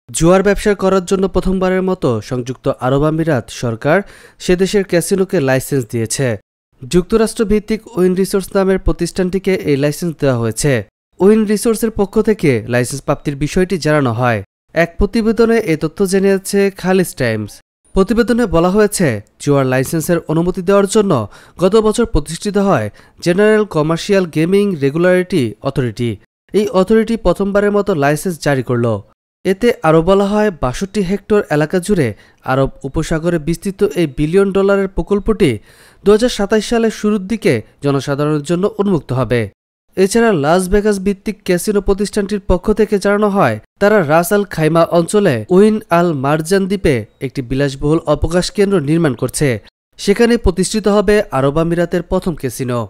জুয়ার ব্যবসা করার জন্য প্রথমবারের মতো সংযুক্ত আরব আমিরাত সরকার সে দেশের ক্যাসিনোকে লাইসেন্স দিয়েছে। যুক্তরাষ্ট্র ভিত্তিক উইন রিসোর্স নামের প্রতিষ্ঠানটিকে এই লাইসেন্স দেওয়া হয়েছে। উইন রিসোর্সের পক্ষ থেকে লাইসেন্স প্রাপ্তির বিষয়টি জানানো হয়। এক প্রতিবেদনে এ তথ্য জানিয়েছে খালিজ টাইমস। প্রতিবেদনে বলা হয়েছে, জুয়ার লাইসেন্সের অনুমতি দেওয়ার জন্য গত বছর প্রতিষ্ঠিত হয় general commercial gaming regulatory authority. এই অথরিটি প্রথমবারের মতো লাইসেন্স জারি করল। এতে আরও বলা হয়, ৬২ হেক্টর এলাকা জুড়ে আরব উপসাগরে বিস্তৃত এই বিলিয়ন ডলারের প্রকল্পটি ২০২৭ সালের শুরুর দিকে জনসাধারণের জন্য উন্মুক্ত হবে। এছাড়া লাস ভেগাস ভিত্তিক ক্যাসিনো প্রতিষ্ঠানটির পক্ষ থেকে জানানো হয়, তারা রাস আল খাইমা অঞ্চলে উইন আল মারজান দ্বীপে একটি বিলাসবহুল অবকাশ কেন্দ্র নির্মাণ করছে। সেখানে প্রতিষ্ঠিত হবে আরব আমিরাতের প্রথম ক্যাসিনো।